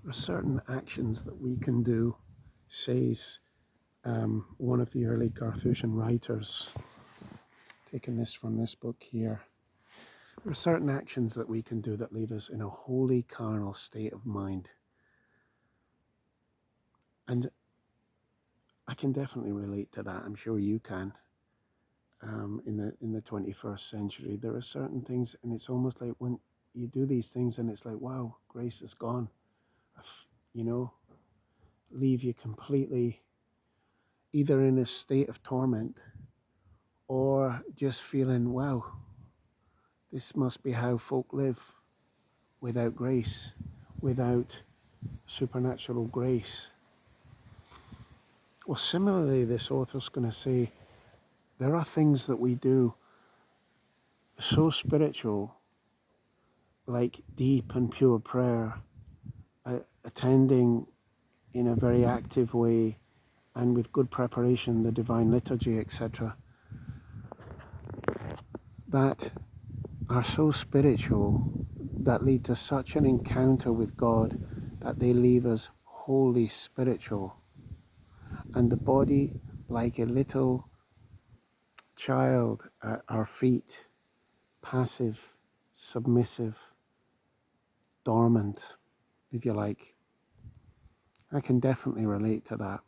are certain actions that we can do, says one of the early Carthusian writers, taking this from this book here. There are certain actions that we can do that leave us in a wholly carnal state of mind. And I can definitely relate to that. I'm sure you can. In the 21st century, there are certain things, and it's almost like when you do these things, and it's like, wow, grace is gone. You know, leave you completely either in a state of torment or just feeling, wow, this must be how folk live without grace, without supernatural grace. Well, similarly, this author's going to say there are things that we do so spiritual, like deep and pure prayer, attending in a very active way and with good preparation the divine liturgy, etc., that are so spiritual, that lead to such an encounter with God that they leave us wholly spiritual. And the body, like a little child at our feet, passive, submissive, dormant, if you like. I can definitely relate to that.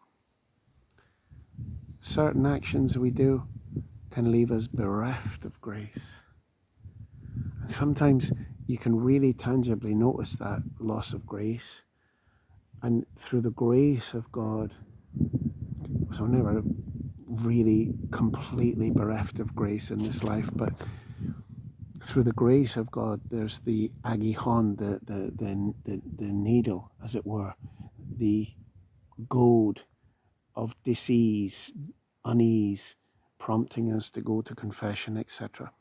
Certain actions we do can leave us bereft of grace. And sometimes you can really tangibly notice that loss of grace. And through the grace of God, so I'm never really completely bereft of grace in this life, but through the grace of God, there's the aguijón, the needle, as it were, the goad of disease, unease, prompting us to go to confession, etc.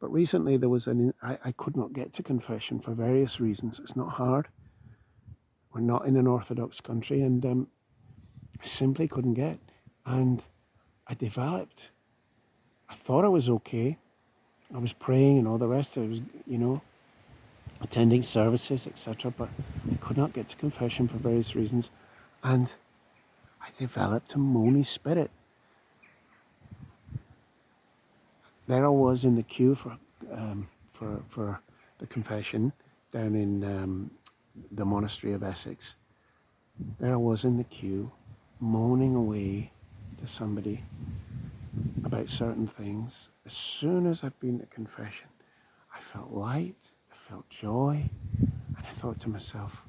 But recently there was I could not get to confession for various reasons. It's not hard. We're not in an Orthodox country, and I simply couldn't get. And I developed. I thought I was okay. I was praying and all the rest. I was, attending services, etc. But I could not get to confession for various reasons. And I developed a moany spirit. There I was in the queue for the confession down in the monastery of Essex. There I was in the queue, moaning away to somebody about certain things. As soon as I'd been to confession, I felt light, I felt joy, and I thought to myself,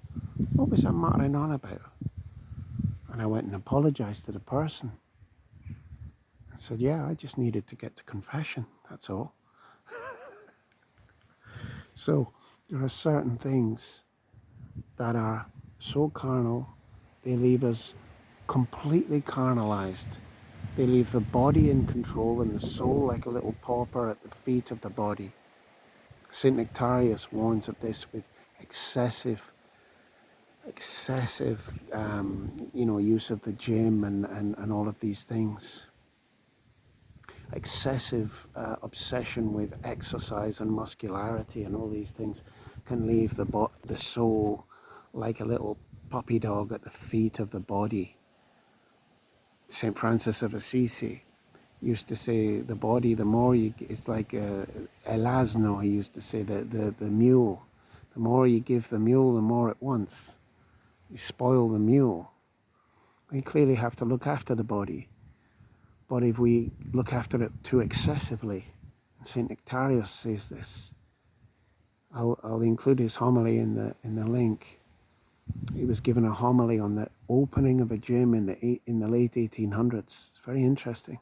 what was I muttering on about? And I went and apologized to the person and said, yeah, I just needed to get to confession, that's all. So there are certain things that are so carnal, they leave us completely carnalized. They leave the body in control and the soul like a little pauper at the feet of the body. St. Nectarius warns of this with excessive use of the gym and all of these things. Excessive obsession with exercise and muscularity and all these things can leave the soul like a little puppy dog at the feet of the body. St. Francis of Assisi used to say the body, the more it's like el asno, he used to say, the mule. The more you give the mule, the more it wants. You spoil the mule. We clearly have to look after the body. But if we look after it too excessively, and St. Nectarius says this, I'll include his homily in the link. He was given a homily on the opening of a gym in the late 1800s. It's very interesting.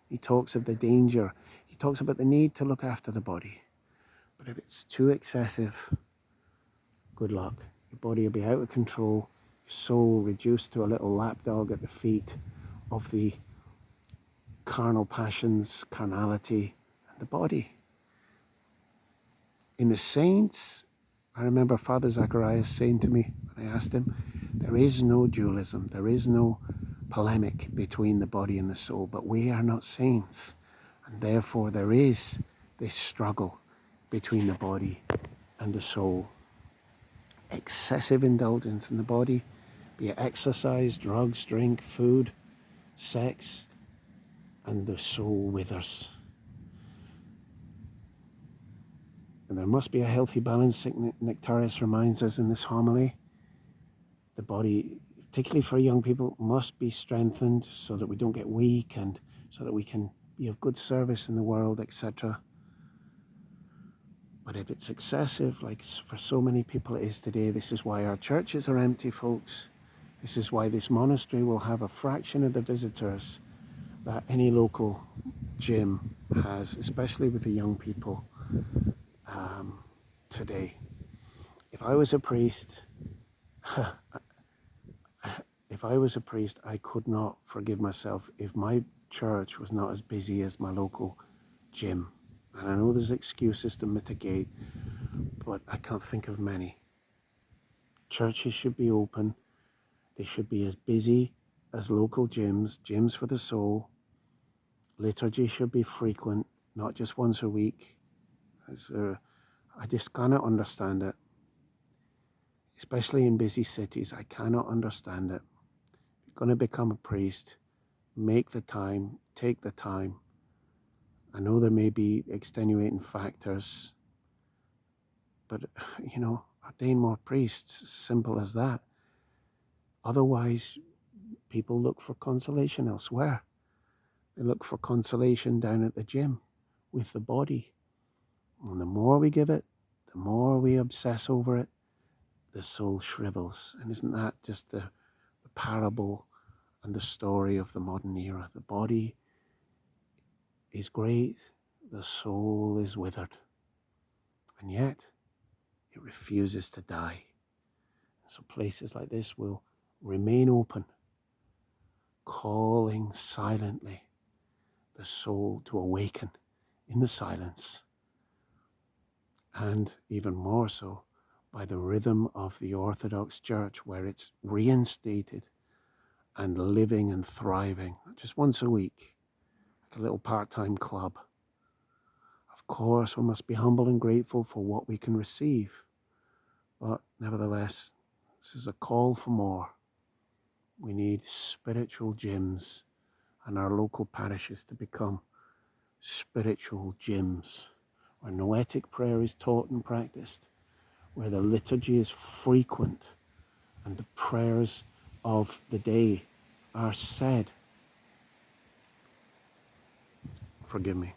He talks of the danger. He talks about the need to look after the body. But if it's too excessive, good luck. Your body will be out of control. Your soul reduced to a little lapdog at the feet of the carnal passions, carnality, and the body. In the saints, I remember Father Zacharias saying to me when I asked him, there is no dualism, there is no polemic between the body and the soul, but we are not saints, and therefore there is this struggle between the body and the soul. excessive indulgence in the body, be it exercise, drugs, drink, food, sex, and the soul withers. And there must be a healthy balance, St. Nectarius reminds us in this homily. The body, particularly for young people, must be strengthened so that we don't get weak and so that we can be of good service in the world, etc. But if it's excessive, like for so many people it is today, this is why our churches are empty, folks. This is why this monastery will have a fraction of the visitors that any local gym has, especially with the young people today. If I was a priest, I could not forgive myself if my church was not as busy as my local gym. And I know there's excuses to mitigate, but I can't think of many. Churches should be open. They should be as busy as local gyms, gyms for the soul. Liturgy should be frequent, not just once a week. I just cannot understand it. Especially in busy cities, I cannot understand it. If you're going to become a priest, make the time, take the time. I know there may be extenuating factors, but, ordain more priests, simple as that. Otherwise, people look for consolation elsewhere. They look for consolation down at the gym with the body. And the more we give it, the more we obsess over it, the soul shrivels. And isn't that just the parable and the story of the modern era? The body is great, the soul is withered. And yet, it refuses to die. So places like this will remain open, calling silently the soul to awaken in the silence, and even more so by the rhythm of the Orthodox Church, where it's reinstated and living and thriving, just once a week, like a little part-time club. Of course, we must be humble and grateful for what we can receive, but nevertheless, this is a call for more. We need spiritual gyms, and our local parishes to become spiritual gyms, where noetic prayer is taught and practiced, where the liturgy is frequent, and the prayers of the day are said. Forgive me.